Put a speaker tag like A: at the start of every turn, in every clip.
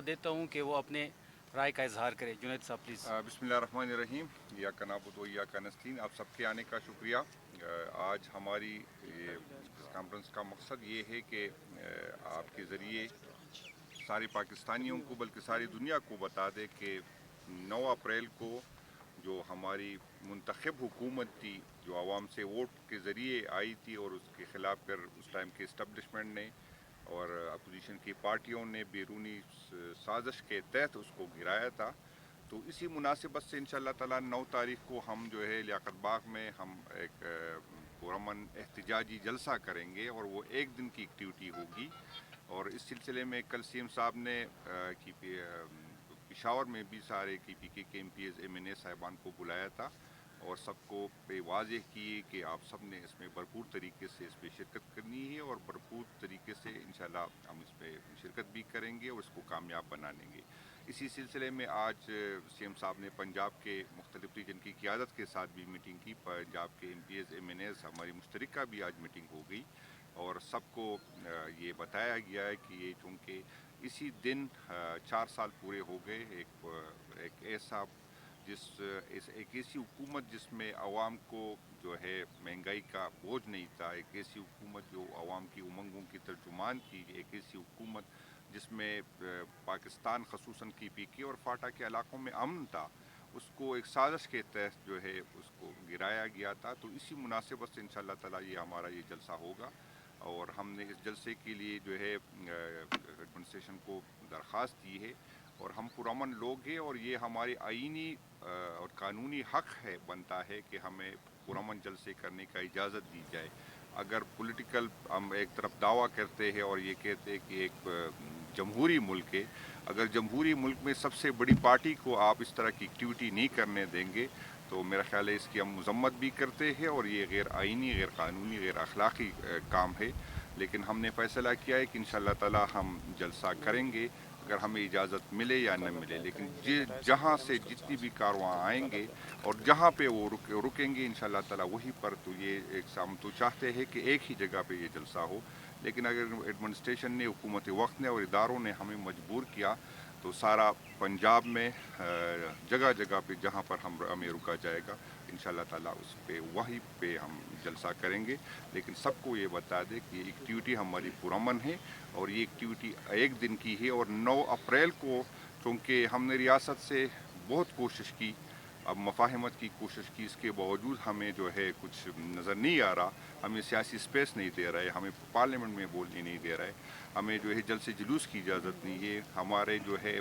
A: देता हूँ कि वो अपने राय का इजहार करें। जुनैद साहब प्लीज़।
B: बिस्मिल्लाहिर्रहमानिर्रहीम, या का नाबुद व इय्याका नस्तईन। आप सबके आने का शुक्रिया। आज हमारी ये कॉन्फ्रेंस का मकसद ये है कि आपके ज़रिए सारे पाकिस्तानियों को बल्कि सारी दुनिया को बता दे कि 9 अप्रैल को जो हमारी मुंतखब हुकूमत थी, जो आवाम से वोट के ज़रिए आई थी और उसके ख़िलाफ़ फिर उस टाइम के इस्टबलिशमेंट ने और अपोजिशन की पार्टियों ने बैरूनी साजिश के तहत उसको गिराया था। तो इसी मुनासिबत से इंशाअल्लाह ताला 9 तारीख़ को हम जो है लियाकत बाग में हम एक पुरअमन एहतजाजी जलसा करेंगे और वो एक दिन की एक्टिविटी होगी। और इस सिलसिले में कल सीएम साहब ने पेशावर में भी सारे KPK के MPs MNA साहिबान को बुलाया था और सबको पे वाज़ेह किए कि आप सब ने इसमें भरपूर तरीके से इस पर शिरकत करनी है और भरपूर तरीके से इंशाल्लाह हम इस पर शिरकत भी करेंगे और इसको कामयाब बना लेंगे। इसी सिलसिले में आज सीएम साहब ने पंजाब के मुख्तलिफ रीजन की क़ियादत के साथ भी मीटिंग की। पंजाब के MPs MNAs हमारी मुश्तरका भी आज मीटिंग हो गई और सबको ये बताया गया है कि ये चूँकि इसी दिन 4 साल पूरे हो गए एक ऐसा एक ऐसी हुकूमत जिसमें आवाम को जो है महंगाई का बोझ नहीं था, एक ऐसी हुकूमत जो आवाम की उमंगों की तर्जुमान थी, एक ऐसी हुकूमत जिसमें पाकिस्तान खसूसन KPK और फाटा के इलाकों में अमन था, उसको एक साजिश के तहत जो है उसको गिराया गया था। तो इसी मुनासिबत से इंशाअल्लाह ताला ये हमारा ये जलसा होगा और हमने इस जलसे के लिए जो है एडमिनिस्ट्रेशन को दरख्वास्त दी है और हम पुरअमन लोग हैं और ये हमारी आईनी और कानूनी हक़ है, बनता है कि हमें पुरअमन जलसे करने का इजाज़त दी जाए। अगर पॉलिटिकल हम एक तरफ दावा करते हैं और ये कहते हैं कि एक जमहूरी मुल्क है, अगर जमहूरी मुल्क में सबसे बड़ी पार्टी को आप इस तरह की एक्टिविटी नहीं करने देंगे तो मेरा ख्याल है इसकी हम मज़म्मत भी करते हैं और ये गैर आइनी, गैर कानूनी, गैर अखलाक़ी काम है। लेकिन हमने फ़ैसला किया है कि इंशाअल्लाह ताला हम जलसा करेंगे अगर हमें इजाज़त मिले या न मिले। लेकिन जहाँ से जितनी भी कारवां आएंगे और जहाँ पे वो रुकेंगे इंशाअल्लाह ताला वहीं पर तो ये एक हम तो चाहते हैं कि एक ही जगह पे ये जलसा हो। लेकिन अगर एडमिनिस्ट्रेशन ने, हुकूमत वक्त ने और इदारों ने हमें मजबूर किया तो सारा पंजाब में जगह जगह पे जहाँ पर हमें रुका जाएगा इंशाअल्लाह ताला उस पे वहीं पे हम जलसा करेंगे। लेकिन सबको ये बता दें कि एक्टिविटी हमारी पुरअमन है और ये एक्टिविटी एक दिन की है और 9 अप्रैल को चूँकि हमने रियासत से बहुत कोशिश की, अब मफाहमत की कोशिश की, इसके बावजूद हमें जो है कुछ नज़र नहीं आ रहा, हमें सियासी स्पेस नहीं दे रहा है, हमें पार्लियामेंट में बोलने नहीं दे रहा है, हमें जो है जलसे जुलूस की इजाज़त नहीं है, हमारे जो है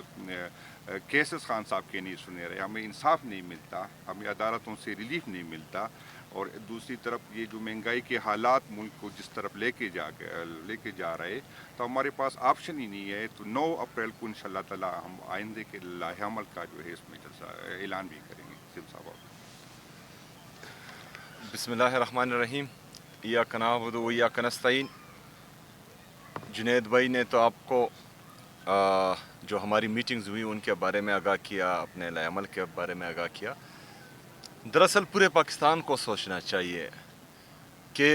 B: केसेस खान साहब के नहीं सुने रहे, हमें इंसाफ नहीं मिलता, हमें अदालतों से रिलीफ नहीं मिलता। और दूसरी तरफ ये जो महंगाई के हालात मुल्क को जिस तरफ लेके जा रहे तो हमारे पास ऑप्शन ही नहीं है। तो 9 अप्रैल को इंशाअल्लाह ताला हम आइंदे के लाहेअमल का जो है इसमें जलसा ऐलान भी करेंगे।
C: बिस्मिल्लाहिर्रहमानिर्रहीम, इय्याका नअबुदु व इय्याका नस्तईन। जुनैद भाई ने तो आपको जो हमारी मीटिंग्स हुई उनके बारे में आगाह किया, अपने लाएअमल के बारे में आगाह किया। दरअसल पूरे पाकिस्तान को सोचना चाहिए कि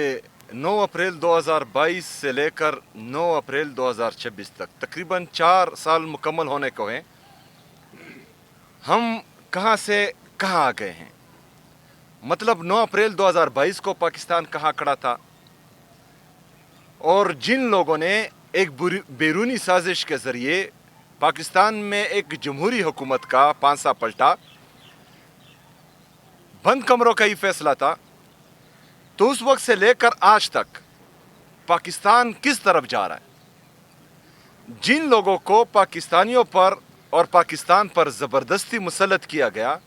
C: 9 अप्रैल 2022 से लेकर 9 अप्रैल 2026 तक तकरीबन 4 साल मुकम्मल होने को हैं। हम कहाँ से कहाँ आ गए हैं? मतलब 9 अप्रैल 2022 को पाकिस्तान कहाँ खड़ा था और जिन लोगों ने एक बैरूनी साजिश के ज़रिए पाकिस्तान में एक जमहूरी हुकूमत का पांसा पलटा, बंद कमरों का ही फैसला था, तो उस वक्त से लेकर आज तक पाकिस्तान किस तरफ जा रहा है? जिन लोगों को पाकिस्तानियों पर और पाकिस्तान पर ज़बरदस्ती मुसल्लत किया गया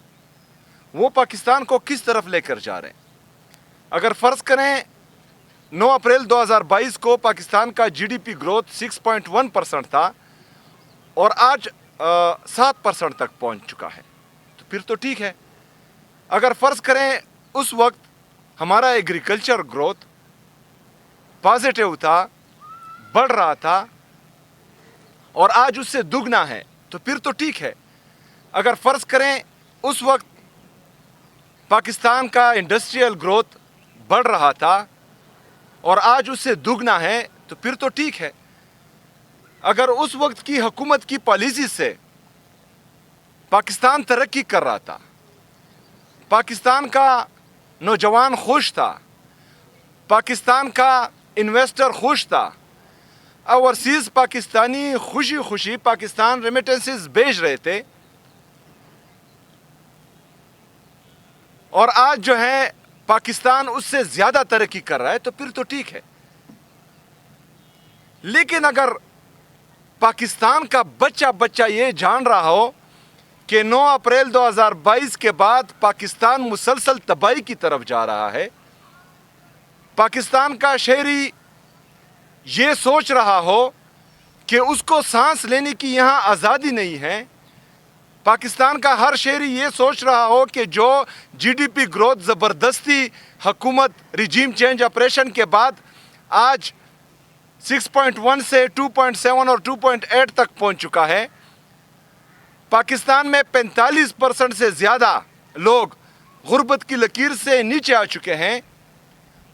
C: वो पाकिस्तान को किस तरफ लेकर जा रहे हैं? अगर फ़र्ज़ करें 9 अप्रैल 2022 को पाकिस्तान का GDP ग्रोथ 6.1% था और आज 7% तक पहुंच चुका है, तो फिर तो ठीक है। अगर फ़र्ज़ करें उस वक्त हमारा एग्रीकल्चर ग्रोथ पॉजिटिव था, बढ़ रहा था और आज उससे दुगना है, तो फिर तो ठीक है। अगर फ़र्ज़ करें उस वक्त पाकिस्तान का इंडस्ट्रियल ग्रोथ बढ़ रहा था और आज उससे दुगना है, तो फिर तो ठीक है। اگر اس وقت کی حکومت کی پالیسی سے پاکستان ترقی کر رہا تھا، پاکستان کا نوجوان خوش تھا، پاکستان کا انویسٹر خوش تھا، اوورسیز پاکستانی خوشی خوشی پاکستان ریمیٹنسز بھیج رہے تھے، اور آج جو ہے پاکستان اس سے زیادہ ترقی کر رہا ہے، تو پھر تو ٹھیک ہے. لیکن اگر پاکستان کا بچہ یہ جان رہا ہو کہ 9 اپریل 2022 کے بعد پاکستان مسلسل تباہی کی طرف جا رہا ہے، پاکستان کا شہری یہ سوچ رہا ہو کہ اس کو سانس لینے کی یہاں آزادی نہیں ہے، پاکستان کا ہر شہری یہ سوچ رہا ہو کہ جو جی ڈی پی گروتھ زبردستی حکومت ریجیم چینج آپریشن کے بعد آج 6.1 سے 2.7 اور 2.8 تک پہنچ چکا ہے، پاکستان میں 45% سے زیادہ لوگ غربت کی لکیر سے نیچے آ چکے ہیں.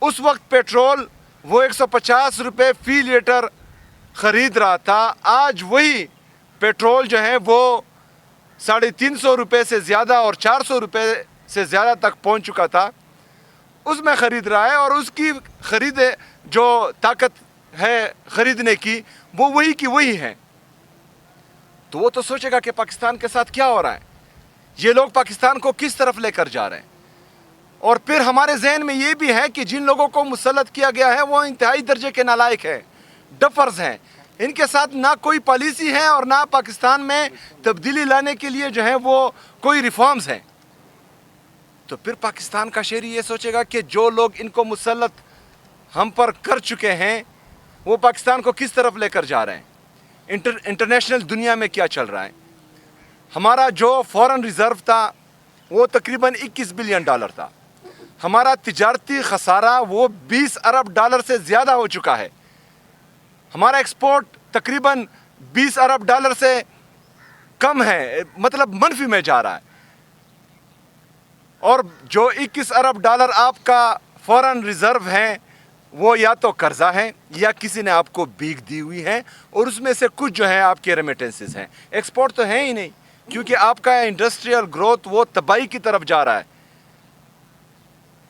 C: اس وقت پیٹرول وہ 150 روپے فی لیٹر خرید رہا تھا، آج وہی پیٹرول جو ہے وہ 350 روپے سے زیادہ اور 400 روپے سے زیادہ تک پہنچ چکا تھا، اس میں خرید رہا ہے، اور اس کی خرید جو طاقت ہے خریدنے کی وہ وہی کی وہی ہے. تو وہ تو سوچے گا کہ پاکستان کے ساتھ کیا ہو رہا ہے، یہ لوگ پاکستان کو کس طرف لے کر جا رہے ہیں. اور پھر ہمارے ذہن میں یہ بھی ہے کہ جن لوگوں کو مسلط کیا گیا ہے وہ انتہائی درجے کے نالائق ہیں، ڈفرز ہیں، ان کے ساتھ نہ کوئی پالیسی ہے اور نہ پاکستان میں تبدیلی لانے کے لیے جو ہے وہ کوئی ریفارمز ہیں. تو پھر پاکستان کا شہری یہ سوچے گا کہ جو لوگ ان کو مسلط ہم پر کر چکے ہیں وہ پاکستان کو کس طرف لے کر جا رہے ہیں، انٹرنیشنل دنیا میں کیا چل رہا ہے. ہمارا جو فورن ریزرو تھا وہ تقریباً $21 بلین تھا، ہمارا تجارتی خسارہ وہ $20 ارب سے زیادہ ہو چکا ہے، ہمارا ایکسپورٹ تقریباً $20 ارب سے کم ہے، مطلب منفی میں جا رہا ہے. اور جو $21 ارب آپ کا فورن ریزرو ہیں وہ یا تو قرضہ ہے یا کسی نے آپ کو بھیک دی ہوئی ہے، اور اس میں سے کچھ جو ہے آپ کے ریمیٹنسز ہیں. ایکسپورٹ تو ہے ہی نہیں، کیونکہ آپ کا انڈسٹریل گروتھ وہ تباہی کی طرف جا رہا ہے.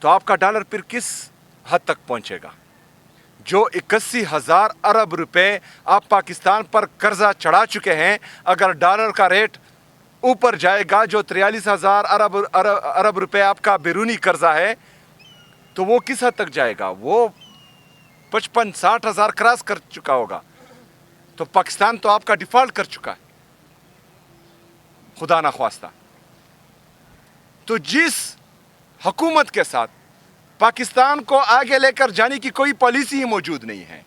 C: تو آپ کا ڈالر پھر کس حد تک پہنچے گا؟ جو 81,000 ارب روپے آپ پاکستان پر قرضہ چڑھا چکے ہیں، اگر ڈالر کا ریٹ اوپر جائے گا، جو 43,000 ارب روپے آپ کا بیرونی قرضہ ہے، تو وہ کس حد تک جائے گا؟ وہ 55-60 ہزار کراس کر چکا ہوگا. تو پاکستان تو آپ کا ڈیفالٹ کر چکا ہے، خدا نخواستہ. تو جس حکومت کے ساتھ پاکستان کو آگے لے کر جانے کی کوئی پالیسی ہی موجود نہیں ہے،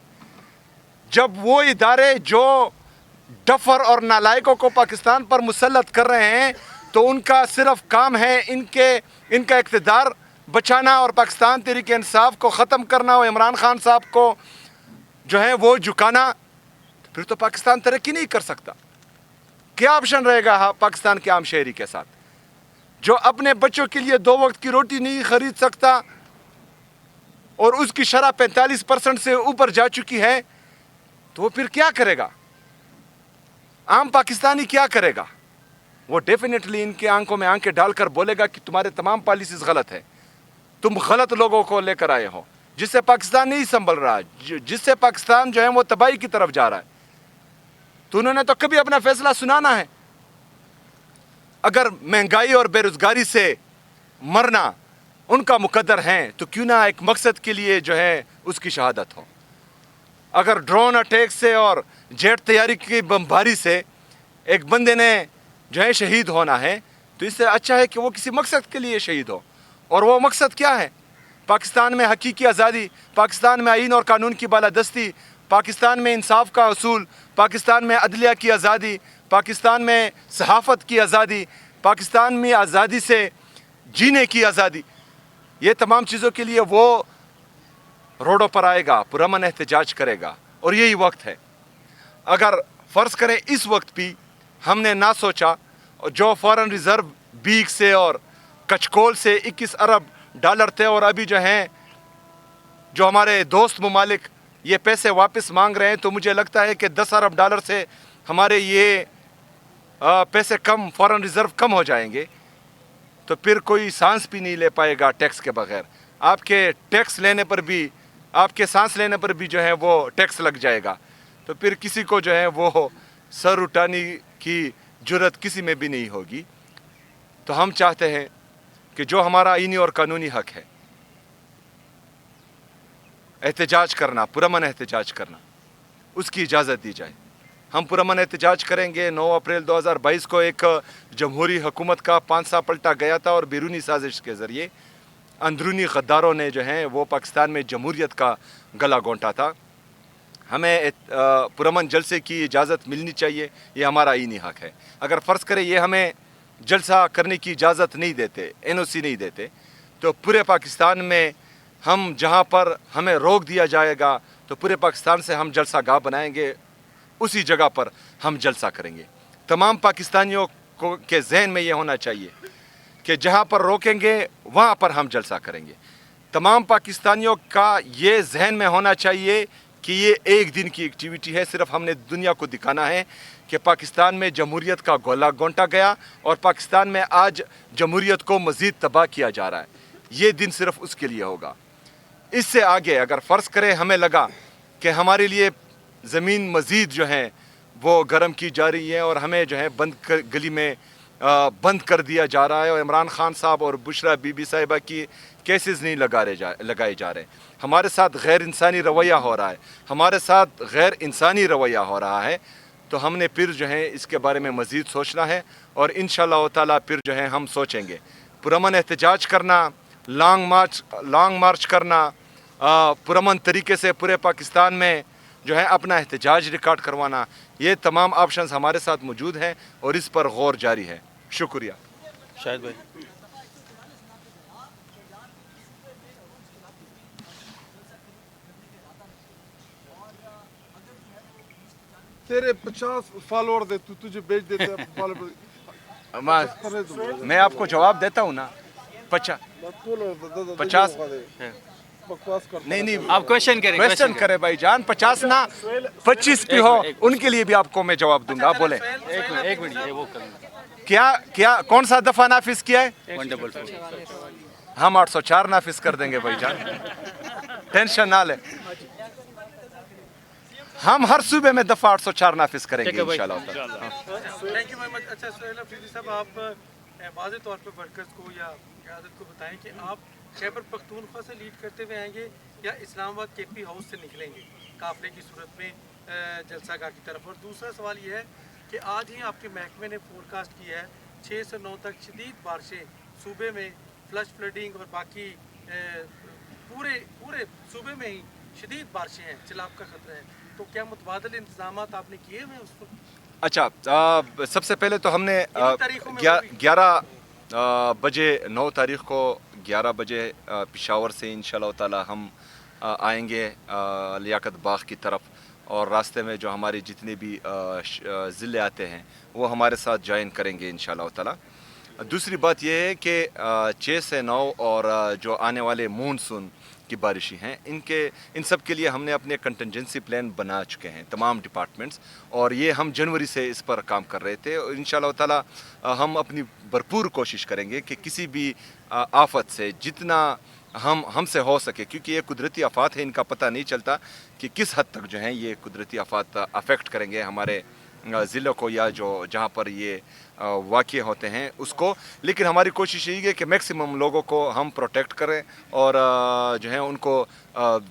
C: جب وہ ادارے جو ڈفر اور نالائقوں کو پاکستان پر مسلط کر رہے ہیں تو ان کا صرف کام ہے ان کا اقتدار بچانا اور پاکستان تحریک انصاف کو ختم کرنا اور عمران خان صاحب کو جو ہے وہ جھکانا، پھر تو پاکستان ترقی نہیں کر سکتا. کیا آپشن رہے گا پاکستان کے عام شہری کے ساتھ جو اپنے بچوں کے لیے 2 وقت کی روٹی نہیں خرید سکتا اور اس کی شرح 45% سے اوپر جا چکی ہے؟ تو وہ پھر کیا کرے گا؟ عام پاکستانی کیا کرے گا؟ وہ ڈیفینیٹلی ان کے آنکھوں میں آنکھیں ڈال کر بولے گا کہ تمہارے تمام پالیسیز غلط ہے، تم غلط لوگوں کو لے کر آئے ہو، جس سے پاکستان نہیں سنبھل رہا، جس سے پاکستان جو ہے وہ تباہی کی طرف جا رہا ہے. تو انہوں نے تو کبھی اپنا فیصلہ سنانا ہے. اگر مہنگائی اور بے روزگاری سے مرنا ان کا مقدر ہے تو کیوں نہ ایک مقصد کے لیے جو ہے اس کی شہادت ہو. اگر ڈرون اٹیک سے اور جیٹ تیاری کی بمباری سے ایک بندے نے جو ہے شہید ہونا ہے تو اس سے اچھا ہے کہ وہ کسی مقصد کے لیے شہید ہو. اور وہ مقصد کیا ہے؟ پاکستان میں حقیقی آزادی، پاکستان میں آئین اور قانون کی بالادستی، پاکستان میں انصاف کا حصول، پاکستان میں عدلیہ کی آزادی، پاکستان میں صحافت کی آزادی، پاکستان میں آزادی سے جینے کی آزادی. یہ تمام چیزوں کے لیے وہ روڈوں پر آئے گا، پرامن احتجاج کرے گا. اور یہی وقت ہے. اگر فرض کریں اس وقت بھی ہم نے نہ سوچا، جو فورن ریزرو بیگ سے اور کچکول سے 21 ارب ڈالر تھے، اور ابھی جو ہیں جو ہمارے دوست ممالک ये पैसे वापस मांग रहे हैं, तो मुझे लगता है कि 10 अरब डॉलर से हमारे ये पैसे कम, फॉरेन रिजर्व कम हो जाएंगे, तो फिर कोई सांस भी नहीं ले पाएगा टैक्स के बगैर। आपके टैक्स लेने पर भी, आपके सांस लेने पर भी जो है वो टैक्स लग जाएगा, तो फिर किसी को जो है वो सर उठाने की जुर्रत किसी में भी नहीं होगी। तो हम चाहते हैं कि जो हमारा आईनी और कानूनी हक है, एहतजाज करना, पुरअमन एहतजाज करना, उसकी इजाज़त दी जाए। हम पुरअमन एहतजाज करेंगे। 9 अप्रैल 2022 को एक जमहूरी हुकूमत का पांसा पलटा गया था और बैरूनी साजिश के ज़रिए अंदरूनी गद्दारों ने जो है वो पाकिस्तान में जमहूरियत का गला घोंटा था। हमें पुरअमन जलसे की इजाज़त मिलनी चाहिए, ये हमारा आईनी हक है। अगर फ़र्ज़ करें ये हमें जलसा करने की इजाज़त नहीं देते, NOC नहीं देते, तो पूरे पाकिस्तान में हम जहाँ पर हमें रोक दिया जाएगा तो पूरे पाकिस्तान से हम जलसा गाह बनाएंगे, उसी जगह पर हम जलसा करेंगे। तमाम पाकिस्तानियों को के जहन में ये होना चाहिए कि जहाँ पर रोकेंगे वहाँ पर हम जलसा करेंगे। तमाम पाकिस्तानियों का ये जहन में होना चाहिए कि ये एक दिन की एक्टिविटी है, सिर्फ हमने दुनिया को दिखाना है कि पाकिस्तान में जमहूरियत का गोला घोंटा गया और पाकिस्तान में आज जमहूरियत को मज़ीद तबाह किया जा रहा है। ये दिन सिर्फ उसके लिए होगा। इससे आगे अगर फ़र्ज़ करें हमें लगा कि हमारे लिए ज़मीन मज़ीद जो है वो गर्म की जा रही है और हमें जो है गली में बंद कर दिया जा रहा है और इमरान खान साहब और बुशरा बीबी साहिबा की केसेस नहीं लगाए जा रहे, हमारे साथ गैर इंसानी रवैया हो रहा है, हमारे साथ गैर इंसानी रवैया हो रहा है, तो हमने फिर जो है इसके बारे में मज़ीद सोचना है और इंशाअल्लाह ताला फिर जो है हम सोचेंगे। पुरअमन एहतजाज करना, लॉन्ग मार्च करना, पुरअमन तरीके से पूरे पाकिस्तान में जो है अपना एहतजाज रिकॉर्ड करवाना, ये तमाम ऑप्शंस हमारे साथ मौजूद हैं और इस पर गौर जारी है। शुक्रिया।
A: शाहिद भाई।
D: तेरे 50 फॉलोअर दे, तू तुझे बेच देते हैं
C: मैं आपको जवाब देता हूँ ना। 50
D: बकवास कर।
C: नहीं,
A: आप क्वेश्चन करें,
C: क्वेश्चन करे भाई जान। 50 ना 25 भी हो, उनके लिए भी आपको मैं जवाब दूंगा। आप बोले
A: एक मिनट ये वो कर
C: क्या कौन सा दफा नाफिज किया है?
A: 144
C: हम 804 नाफिज कर देंगे भाई जान, टेंशन ना ले। हम हर सूबे में दफा 804 नाफिज करेंगे इंशाल्लाह।
E: Thank you very much. अच्छा सोहेल अफरीदी साहब, आप वाज़े तौर पे वर्कर्स को या क़यादत को बताएं कि आप खैबर पख्तूनख्वा से लीड करते हुए आएंगे या इस्लामाबाद KP हाउस से निकलेंगे काफ़िले की सूरत में जलसागाह की तरफ। और दूसरा सवाल ये है कि आज ही आपके महकमे ने फोरकास्ट किया है 6 से 9 तक शदीद बारिशें सूबे में, फ्लश फ्लडिंग और बाकी पूरे सूबे में ही शदीद बारिशें हैं, सैलाब का खतरा है, तो क्या मुतबादल इंतजाम आपने किए हुए उस पर?
C: अच्छा, सबसे पहले तो हमने
E: तारीखों में
C: 11 बजे 9 तारीख को 11 बजे पेशावर से इंशाल्लाह ताला हम आएंगे लियाकत बाग की तरफ, और रास्ते में जो हमारे जितने भी ज़िले आते हैं वो हमारे साथ ज्वाइन करेंगे इंशाल्लाह ताला। दूसरी बात यह है कि 6 से 9 और जो आने वाले मानसून की बारिशें हैं, इन सब के लिए हमने अपने कंटिजेंसी प्लान बना चुके हैं तमाम डिपार्टमेंट्स, और ये हम जनवरी से इस पर काम कर रहे थे। और इंशाल्लाह ताला हम अपनी भरपूर कोशिश करेंगे कि किसी भी आफत से जितना हमसे हो सके, क्योंकि ये कुदरती आफात है, इनका पता नहीं चलता कि किस हद तक जो है ये कुदरती आफात अफेक्ट करेंगे हमारे ज़िलों को या जो जहाँ पर ये वाक़े होते हैं उसको। लेकिन हमारी कोशिश यही है कि मैक्सिमम लोगों को हम प्रोटेक्ट करें और जो है उनको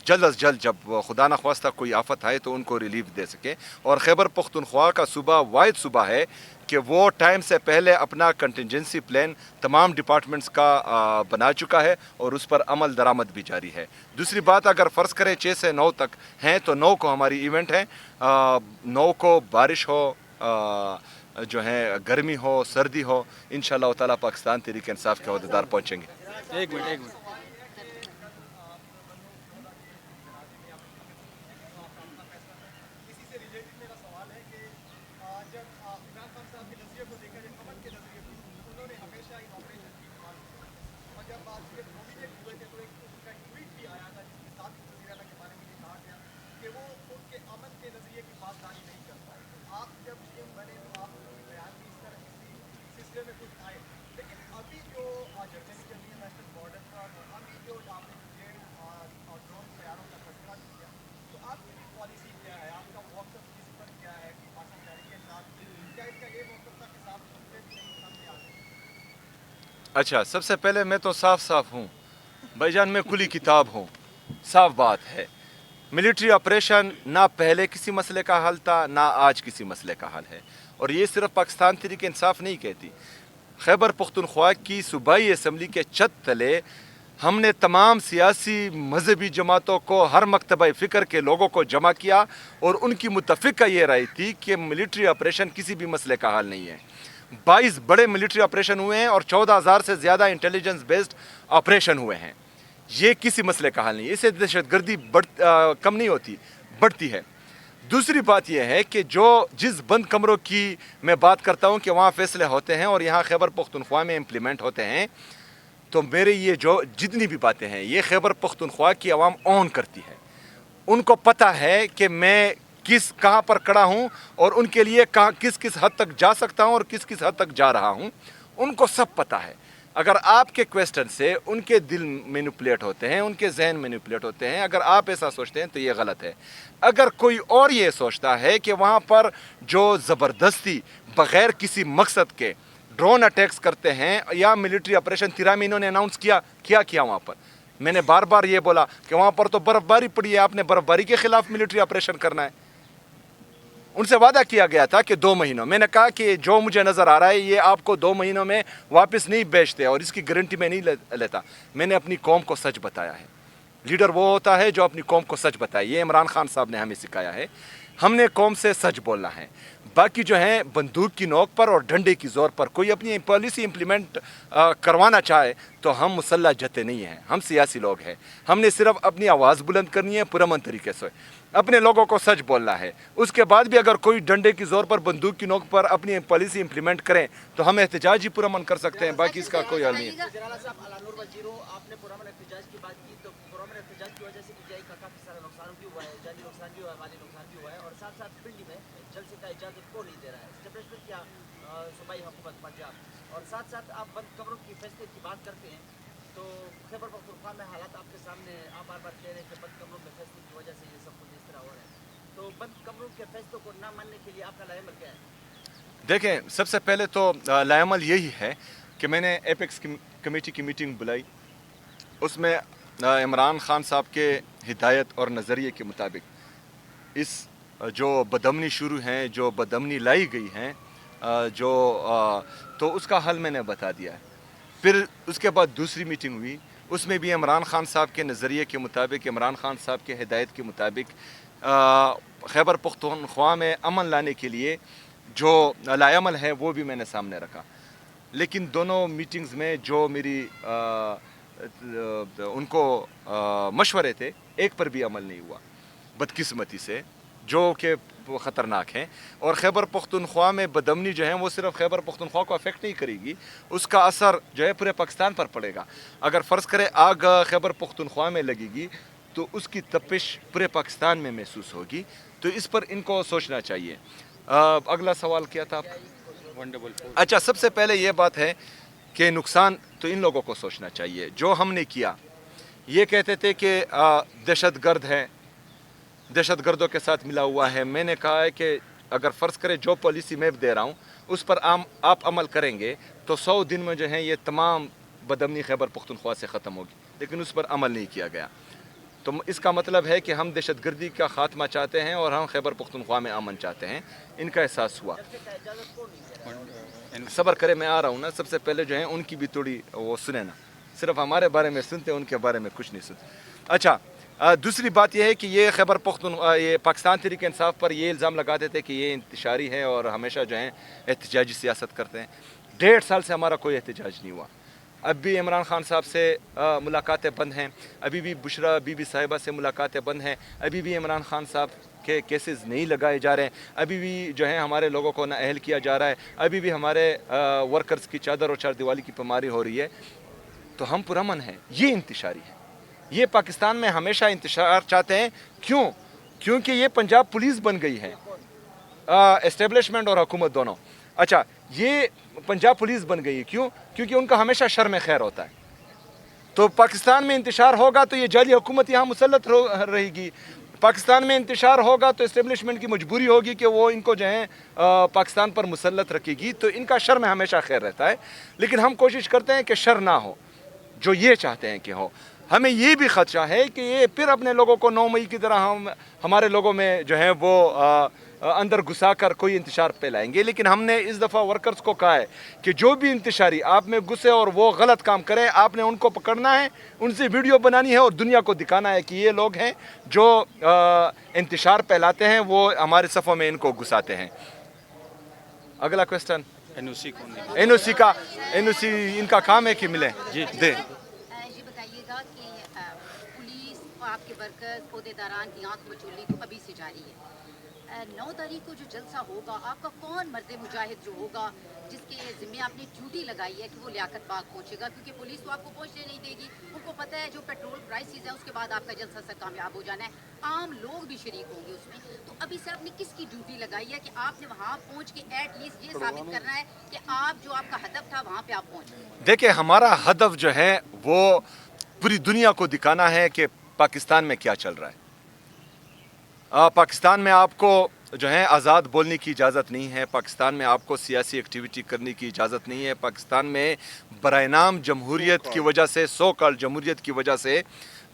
C: जल्द अज जल्द जब खुदा न ख्वास्ता कोई आफत आए तो उनको रिलीफ दे सके। और खैबर पख्तूनख्वा का सूबा वाहिद सूबा है कि वो टाइम से पहले अपना कंटिजेंसी प्लान तमाम डिपार्टमेंट्स का बना चुका है और उस पर अमल दरामद भी जारी है। दूसरी बात, अगर फ़र्ज़ करें 6 से 9 तक हैं तो 9 को हमारी इवेंट है, 9 को बारिश हो, जो है गर्मी हो, सर्दी हो, इंशाअल्लाह ताला पाकिस्तान तहरीक इंसाफ के अहदेदार पहुँचेंगे।
A: एक मिनट
C: अच्छा, सबसे पहले मैं तो साफ साफ हूँ भाईजान, मैं खुली किताब हूँ, साफ बात है। मिलिट्री ऑपरेशन ना पहले किसी मसले का हल था, ना आज किसी मसले का हल है। और ये सिर्फ पाकिस्तान तहरीक इंसाफ नहीं कहती, खैबर पख्तूनख्वा की सूबाई असम्बली के छत तले हमने तमाम सियासी मजहबी जमातों को, हर मकतबा फ़िक्र के लोगों को जमा किया और उनकी मुतफ़िक़ा ये राय थी कि मिलिट्री ऑपरेशन किसी भी मसले का हल नहीं है। 22 बड़े मिलिट्री ऑपरेशन हुए हैं और 14,000 से ज़्यादा इंटेलिजेंस बेस्ड ऑपरेशन हुए हैं। ये किसी मसले का हल नहीं है, इससे दहशतगर्दी कम नहीं होती, बढ़ती है। दूसरी बात यह है कि जिस बंद कमरों की मैं बात करता हूँ कि वहाँ फ़ैसले होते हैं और यहाँ खैबर पख्तूनख्वा में इम्प्लीमेंट होते हैं, तो मेरे ये जितनी भी बातें हैं ये खैबर पख्तूनख्वा की आवाम ऑन करती है। उनको पता है कि मैं कहाँ पर खड़ा हूँ और उनके लिए किस हद तक जा सकता हूँ और किस हद तक जा रहा हूँ, उनको सब पता है। अगर आपके क्वेश्चन से उनके दिल मैनिपुलेट होते हैं, उनके जहन मैनिपुलेट होते हैं, अगर आप ऐसा सोचते हैं तो ये गलत है। अगर कोई और ये सोचता है कि वहाँ पर जो ज़बरदस्ती बग़ैर किसी मकसद के ड्रोन अटैक्स करते हैं या मिलिट्री ऑपरेशन, तिरा में इन्होंने अनाउंस किया वहाँ पर, मैंने बार बार ये बोला कि वहाँ पर तो बर्फ़बारी पड़ी है, आपने बर्फ़बारी के ख़िलाफ़ मिलिट्री ऑपरेशन करना है। उनसे वादा किया गया था कि 2 महीनों, मैंने कहा कि जो मुझे नज़र आ रहा है ये आपको 2 महीनों में वापस नहीं बेचते और इसकी गारंटी मैं नहीं लेता। मैंने अपनी कौम को सच बताया है। लीडर वो होता है जो अपनी कौम को सच बताए, ये इमरान खान साहब ने हमें सिखाया है। हमने कौम से सच बोलना है। बाकी जो है बंदूक की नोक पर और डंडे की ज़ोर पर कोई अपनी पॉलिसी इम्प्लीमेंट करवाना चाहे तो हम मुसल्लह जते नहीं हैं, हम सियासी लोग हैं। हमने सिर्फ अपनी आवाज़ बुलंद करनी है, पुरअमन तरीके से अपने लोगों को सच बोलना है। उसके बाद भी अगर कोई डंडे की ज़ोर पर, बंदूक की नोक पर अपनी पॉलिसी इम्प्लीमेंट करें तो हम एहतजाज ही पुरअमन कर सकते हैं, बाकी इसका कोई हल नहीं है।
F: और साथ साथ आप बंद कमरों की फैसले की बात करते हैं तो खैबर पख्तूनख्वा में हालात आपके सामने, आप बार बार कह रहे हैं कि बंद कमरों में फैसले की वजह से ये सब कुछ इस तरह हो रहा है, तो बंद कमरों के फैसलों को ना मानने के लिए आपका लाएमल क्या है?
C: देखें, सबसे पहले तो लाएमल यही है कि मैंने एपेक्स कमेटी की मीटिंग बुलाई, उसमें इमरान खान साहब के हिदायत और नज़रिए के मुताबिक इस जो बदमनी शुरू हैं, जो बदमनी लाई गई हैं, तो उसका हल मैंने बता दिया है। फिर उसके बाद दूसरी मीटिंग हुई, उसमें भी इमरान खान साहब के नज़रिए के मुताबिक, इमरान खान साहब के हिदायत के मुताबिक खैबर पख्तूनख्वा में अमन लाने के लिए जो लाएमल है वो भी मैंने सामने रखा। लेकिन दोनों मीटिंग्स में जो मेरी उनको मशवरे थे, एक पर भी अमल नहीं हुआ बदकिस्मती से, जो कि ख़तरनाक हैं। और खैबर पख्तूनख्वा में बदमनी जो है वो सिर्फ खैबर पख्तूनख्वा को अफेक्ट नहीं करेगी, उसका असर जो है पूरे पाकिस्तान पर पड़ेगा। अगर फ़र्ज़ करें आग खैबर पख्तूनख्वा में लगेगी तो उसकी तपिश पूरे पाकिस्तान में महसूस होगी, तो इस पर इनको सोचना चाहिए। अगला सवाल क्या था आपका? अच्छा, सबसे पहले ये बात है कि नुकसान तो इन लोगों को सोचना चाहिए। जो हमने किया, ये कहते थे कि दहशतगर्द है, दहशतगर्दों के साथ मिला हुआ है। मैंने कहा है कि अगर फ़र्ज़ करें जो पॉलिसी मैं दे रहा हूँ उस पर आप अमल करेंगे तो 100 दिन में जो है ये तमाम बदमनी खैबर पख्तूनख्वा से ख़त्म होगी, लेकिन उस पर अमल नहीं किया गया। तो इसका मतलब है कि हम दहशतगर्दी का ख़ात्मा चाहते हैं और हम खैबर पख्तूनख्वा में अमन चाहते हैं। इनका एहसास हुआ। सब्र करें, मैं आ रहा हूँ ना। सबसे पहले जो है उनकी भी थोड़ी वो सुने ना, सिर्फ हमारे बारे में सुनते, उनके बारे में कुछ नहीं सुनते। अच्छा, दूसरी बात यह है कि ये खैबर पख्तूनख्वा, ये पाकिस्तान तहरीक इंसाफ पर ये इल्ज़ाम लगाते थे कि ये इंतशारी है और हमेशा जो है एहतजाजी सियासत करते हैं। 1.5 साल से हमारा कोई एहतजाज नहीं हुआ। अब भी इमरान खान साहब से मुलाकातें बंद हैं, अभी भी बुशरा बीबी साहिबा से मुलाकातें बंद हैं, अभी भी इमरान खान साहब के केसेस नहीं लगाए जा रहे हैं, अभी भी जो है हमारे लोगों को नाअहल किया जा रहा है, अभी भी हमारे वर्कर्स की चादर और चारदीवारी की पमारी हो रही है। तो हम पुरअमन हैं, ये इंतशारी है। ये पाकिस्तान में हमेशा इंतशार चाहते हैं। क्यों? क्योंकि ये पंजाब पुलिस बन गई है, एस्टेब्लिशमेंट और हुकूमत दोनों। अच्छा, ये पंजाब पुलिस बन गई। क्यों? क्योंकि उनका हमेशा शर्म खैर होता है। तो पाकिस्तान में इंतशार होगा तो ये जाली हुकूमत यहाँ मुसल्लत रहेगी। पाकिस्तान में इंतशार होगा तो इस्टेब्लिशमेंट की मजबूरी होगी कि वो इनको जो है पाकिस्तान पर मुसल्लत रखेगी। तो इनका शर में हमेशा खैर रहता है, लेकिन हम कोशिश करते हैं कि शर ना हो जो ये चाहते हैं कि हो। हमें ये भी खदशा है कि ये फिर अपने लोगों को 9 मई की तरह हमारे लोगों में जो है वो अंदर घुसा कर कोई इंतशार फैलाएंगे। लेकिन हमने इस दफ़ा वर्कर्स को कहा है कि जो भी इंतशारी आप में घुसे और वो गलत काम करें, आपने उनको पकड़ना है, उनसे वीडियो बनानी है और दुनिया को दिखाना है कि ये लोग हैं जो इंतशार फैलाते हैं, वो हमारे सफ़ों में इनको घुसाते हैं। अगला क्वेश्चन
A: एनओसी कौन नहीं?
C: एनओसी इनका काम है कि मिले
A: जी
C: दे।
G: ये बताइएगा कि पुलिस और आपके वर्कर्स अहदेदारान की आंख मचोली तो अभी से जारी है। 9 तारीख को जो जलसा होगा, आपका कौन मर्द मुजाहिद जो होगा जिसके ज़िम्मे आपने ड्यूटी लगाई है कि वो लियाकत बाग पहुंचेगा? क्योंकि पुलिस तो आपको पहुंचने नहीं देगी, उनको पता है जो पेट्रोल प्राइसेस है उसके बाद आपका जलसा से कामयाब हो जाना है, आम लोग भी शरीक होंगे उसमें। तो अभी से आपने किसकी ड्यूटी लगाई है कि आपने वहाँ पहुँच के एटलीस्ट ये साबित करना है कि आप जो आपका हदफ था वहाँ पर आप पहुँच गए?
C: देखिए, हमारा हदफ जो है वो पूरी दुनिया को दिखाना है कि पाकिस्तान में क्या चल रहा है। पाकिस्तान में आपको जो है आज़ाद बोलने की इजाज़त नहीं है। पाकिस्तान में आपको सियासी एक्टिविटी करने की इजाज़त नहीं है। पाकिस्तान में बराए नाम जमहूरियत की वजह से, सो कॉल्ड जमहूरियत की वजह से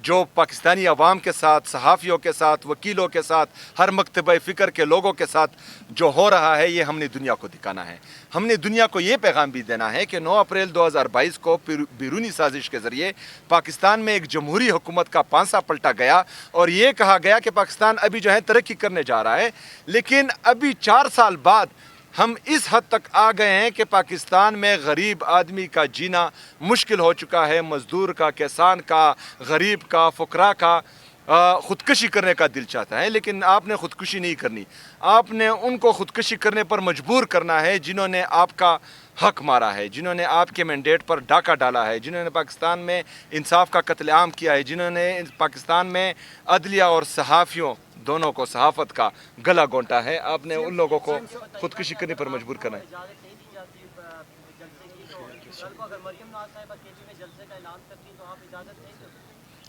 C: जो पाकिस्तानी अवाम के साथ, सहाफ़ियों के साथ, वकीलों के साथ, हर मकतबा फ़िक्र के लोगों के साथ जो हो रहा है, ये हमने दुनिया को दिखाना है। हमने दुनिया को ये पैगाम भी देना है कि 9 अप्रैल 2022 को बैरूनी साजिश के ज़रिए पाकिस्तान में एक जमहूरी हुकूमत का पांसा पलटा गया और ये कहा गया कि पाकिस्तान अभी जो है तरक्की करने जा रहा है। लेकिन अभी 4 साल बाद हम इस हद तक आ गए हैं कि पाकिस्तान में गरीब आदमी का जीना मुश्किल हो चुका है। मज़दूर का, किसान का, गरीब का, फ़ुकरा का ख़ुदकशी करने का दिल चाहता है, लेकिन आपने ख़ुदकशी नहीं करनी। आपने उनको ख़ुदकशी करने पर मजबूर करना है जिन्होंने आपका हक मारा है, जिन्होंने आपके मैंडेट पर डाका डाला है, जिन्होंने पाकिस्तान में इंसाफ का कत्लेआम किया है, जिन्होंने पाकिस्तान में अदलिया और सहाफ़ियों दोनों को, सहाफ़त का गला घोंटा है। आपने उन लोगों को ख़ुदकशी करने पर मजबूर करना है।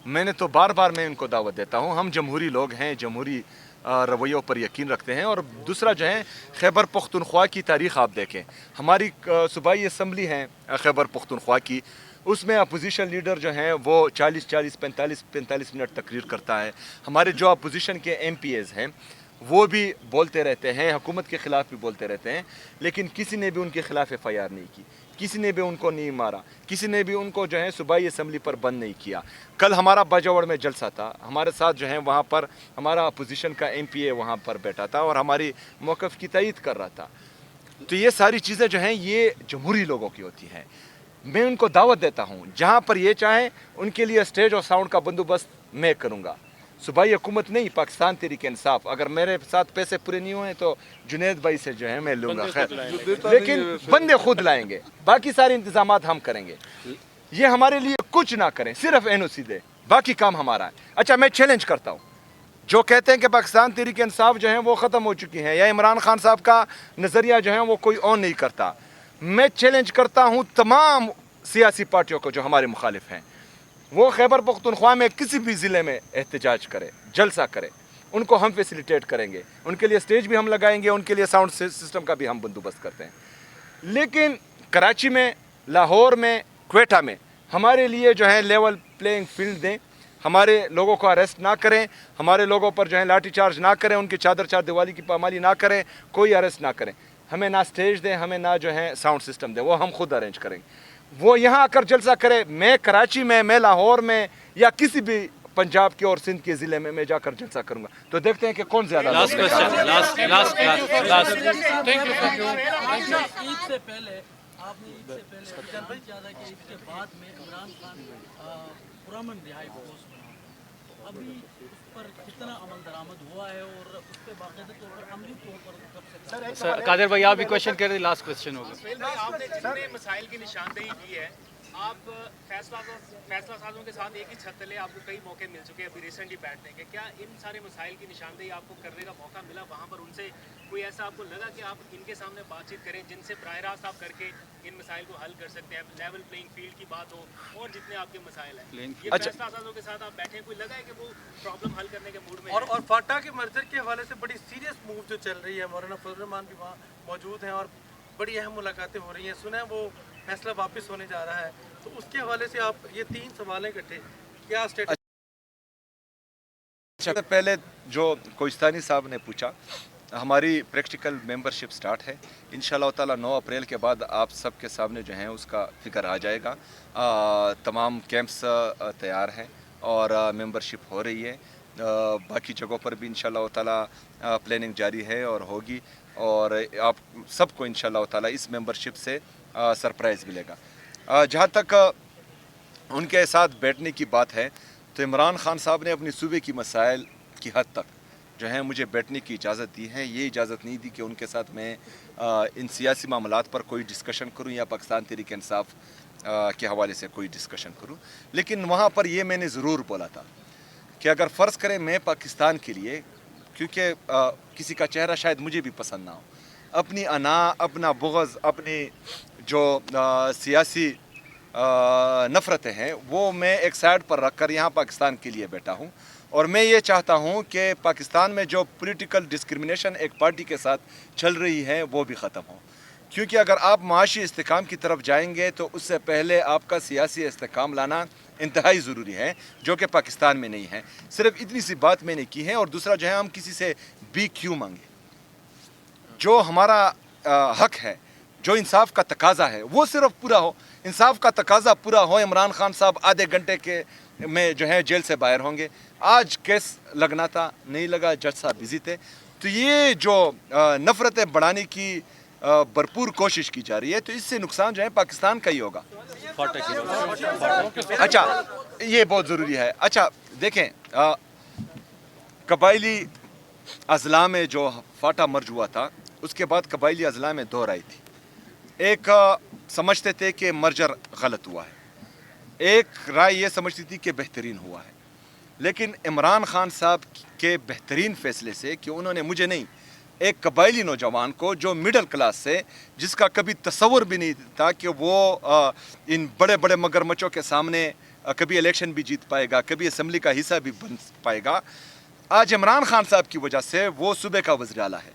C: मैंने तो बार बार मैं इनको दावत देता हूँ। हम जमहूरी लोग हैं, जमहूरी रवैयों पर यकीन रखते हैं। और दूसरा जो है, खैबर पख्तूनख्वा की तारीख़ आप देखें, हमारी सूबाई असम्बली है खैबर पख्तूनख्वा की, उसमें अपोजिशन लीडर जो हैं वो 40-40, 45-45 मिनट तकरीर करता है। हमारे जो अपोजिशन के MPs हैं वो भी बोलते रहते हैं, हुकूमत के ख़िलाफ़ भी बोलते रहते हैं, लेकिन किसी ने भी उनके ख़िलाफ़ FIR नहीं की, किसी ने भी उनको नहीं मारा, किसी ने भी उनको जो है सूबाई असम्बली पर बंद नहीं किया। कल हमारा बाजौड़ में जलसा था, हमारे साथ जो है वहाँ पर हमारा अपोजिशन का MPA वहाँ पर बैठा था और हमारी मौक़िफ़ की तईद कर रहा था। तो ये सारी चीज़ें जो हैं ये जमहूरी लोगों की होती हैं। मैं उनको दावत देता हूँ, जहाँ पर ये चाहें उनके लिए स्टेज और साउंड का बंदोबस्त मैं करूँगा। सूबाई हुकूमत नहीं, पाकिस्तान तहरीक इंसाफ। अगर मेरे साथ पैसे पूरे नहीं हुए तो जुनैद भाई से जो है मैं लूँगा, खैर, लेकिन बंदे खुद लाएंगे, बाकी सारे इंतजामात हम करेंगे। ये हमारे लिए कुछ ना करें, सिर्फ NOC दे, बाकी काम हमारा है। अच्छा, मैं चैलेंज करता हूँ जो कहते हैं कि पाकिस्तान तहरीक इंसाफ जो है वो ख़त्म हो चुकी है या इमरान खान साहब का नज़रिया जो है वो कोई ऑन नहीं करता। मैं चैलेंज करता हूँ तमाम सियासी पार्टियों को जो हमारे मुखालिफ हैं, वो खैबर पख्तूनख्वा में किसी भी ज़िले में एहतजाज करे, जलसा करे, उनको हम फैसिलिटेट करेंगे, उनके लिए स्टेज भी हम लगाएंगे, उनके लिए साउंड सिस्टम का भी हम बंदोबस्त करते हैं। लेकिन कराची में, लाहौर में, क्वेटा में हमारे लिए जो है लेवल प्लेइंग फील्ड दें, हमारे लोगों को अरेस्ट ना करें, हमारे लोगों पर जो है लाठी चार्ज ना करें, उनकी चादर चार दिवाली की पामाली ना करें, कोई अरेस्ट ना करें। हमें ना स्टेज दें, हमें ना जो है साउंड सिस्टम दें, वो हम खुद अरेंज करेंगे। वो यहाँ आकर जलसा करे, मैं कराची में, मैं लाहौर में या किसी भी पंजाब के और सिंध के ज़िले में मैं जाकर जलसा करूँगा। तो देखते हैं कि कौन ज़्यादा।
A: लास्ट क्वेश्चन, लास्ट
E: ईद से पहले आपने किया था कि इसके बाद में इमरान खान पुरअमन रिहाई फोर्स बना, तो अभी उस पर कितना अमल दरामद हुआ है और उस पर बाकायदा तौर पर अमली तौर पर कब से?
A: सर कादिर भाई आप भी क्वेश्चन कर रहे, लास्ट क्वेश्चन होगा।
H: आपने जितने मसाइल की निशानदेही की है, آپ فیصلہ سازوں کے ساتھ ایک ہی چھت تلے آپ کو کئی موقع مل چکے ہیں ابھی ریسنٹلی بیٹھنے کے، کیا ان سارے مسائل کی نشاندہی آپ کو کرنے کا موقع ملا وہاں پر؟ ان سے کوئی ایسا آپ کو لگا کہ آپ ان کے سامنے بات چیت کریں جن سے براہ راست آپ کر کے ان مسائل کو حل کر سکتے ہیں، لیول پلینگ فیلڈ کی بات ہو اور جتنے آپ کے مسائل ہیں، یہ فیصلہ سازوں کے ساتھ آپ بیٹھے، کوئی لگا ہے کہ وہ پرابلم حل کرنے کے موڈ میں ہیں؟
E: اور فاٹا کے مرجر کے حوالے سے بڑی سیریس موو جو چل رہی ہے، مولانا فضل الرحمان بھی وہاں موجود ہیں اور بڑی اہم ملاقاتیں ہو رہی ہیں، سنا ہے وہ فیصلہ واپس ہونے جا رہا ہے، تو اس کے حوالے سے آپ یہ 3 سوال ہیں اکٹھے، کیا اسٹیٹس؟
C: اچھا، پہلے جو کوہستانی صاحب نے پوچھا، ہماری پریکٹیکل ممبرشپ سٹارٹ ہے انشاءاللہ تعالی 9 اپریل کے بعد آپ سب کے سامنے جو ہیں اس کا فگر آ جائے گا. تمام کیمپس تیار ہیں اور ممبرشپ ہو رہی ہے. باقی جگہوں پر بھی انشاءاللہ تعالی پلاننگ جاری ہے اور ہوگی، اور آپ سب کو انشاءاللہ تعالی اس ممبرشپ سے سرپرائز ملے گا. جہاں تک ان کے ساتھ بیٹھنے کی بات ہے تو عمران خان صاحب نے اپنی صوبے کی مسائل کی حد تک جو ہیں مجھے بیٹھنے کی اجازت دی ہے. یہ اجازت نہیں دی کہ ان کے ساتھ میں ان سیاسی معاملات پر کوئی ڈسکشن کروں یا پاکستان تحریک انصاف کے حوالے سے کوئی ڈسکشن کروں. لیکن وہاں پر یہ میں نے ضرور بولا تھا کہ اگر فرض کریں میں پاکستان کے لیے، کیونکہ کسی کا چہرہ شاید مجھے بھی پسند نہ ہو، اپنی انا، اپنا بغض، اپنی جو سیاسی نفرتیں ہیں وہ میں ایک سائڈ پر رکھ کر یہاں پاکستان کے لیے بیٹھا ہوں. اور میں یہ چاہتا ہوں کہ پاکستان میں جو پولیٹیکل ڈسکرمنیشن ایک پارٹی کے ساتھ چل رہی ہے وہ بھی ختم ہو. کیونکہ اگر آپ معاشی استحکام کی طرف جائیں گے تو اس سے پہلے آپ کا سیاسی استحکام لانا انتہائی ضروری ہے، جو کہ پاکستان میں نہیں ہے. صرف اتنی سی بات میں نے کی ہے. اور دوسرا جو ہے، ہم کسی سے بھی کیوں مانگیں؟ جو ہمارا حق ہے، جو انصاف کا تقاضا ہے وہ صرف پورا ہو. انصاف کا تقاضا پورا ہو. عمران خان صاحب آدھے گھنٹے کے میں جو ہے جیل سے باہر ہوں گے. آج کیس لگنا تھا، نہیں لگا، جج صاحب بزی تھے. تو یہ جو نفرتیں بڑھانے کی بھرپور کوشش کی جا رہی ہے تو اس سے نقصان جو ہے پاکستان کا ہی ہوگا. اچھا، یہ بہت ضروری ہے. اچھا دیکھیں، قبائلی اضلاع میں جو فاٹا مرج ہوا تھا اس کے بعد قبائلی اضلاع میں 2 رائے تھی. ایک سمجھتے تھے کہ مرجر غلط ہوا ہے، ایک رائے یہ سمجھتی تھی کہ بہترین ہوا ہے. لیکن عمران خان صاحب کے بہترین فیصلے سے کہ انہوں نے مجھے نہیں، ایک قبائلی نوجوان کو جو مڈل کلاس سے، جس کا کبھی تصور بھی نہیں تھا کہ وہ ان بڑے بڑے مگرمچھوں کے سامنے کبھی الیکشن بھی جیت پائے گا، کبھی اسمبلی کا حصہ بھی بن پائے گا، آج عمران خان صاحب کی وجہ سے وہ صوبے کا وزیر اعلیٰ ہے.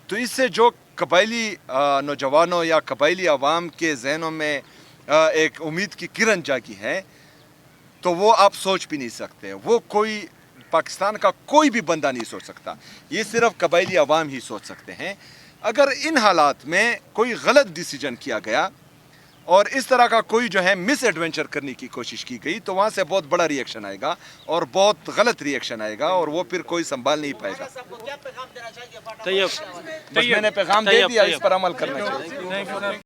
C: تو اس سے جو قبائلی نوجوانوں یا قبائلی عوام کے ذہنوں میں ایک امید کی کرن جاگی ہے تو وہ آپ سوچ بھی نہیں سکتے. وہ کوئی پاکستان کا کوئی بھی بندہ نہیں سوچ سکتا. یہ صرف قبائلی عوام ہی سوچ سکتے ہیں. اگر ان حالات میں کوئی غلط ڈیسیجن کیا گیا اور اس طرح کا کوئی جو ہے مس ایڈونچر کرنے کی کوشش کی گئی تو وہاں سے بہت بڑا ریئیکشن آئے گا اور بہت غلط ریئیکشن آئے گا اور وہ پھر کوئی سنبھال نہیں پائے گا.
F: کیا پیغام دینا چاہیے؟
A: طیب
C: بس میں نے پیغام دے دیا، اس پر عمل کرنا چاہیے.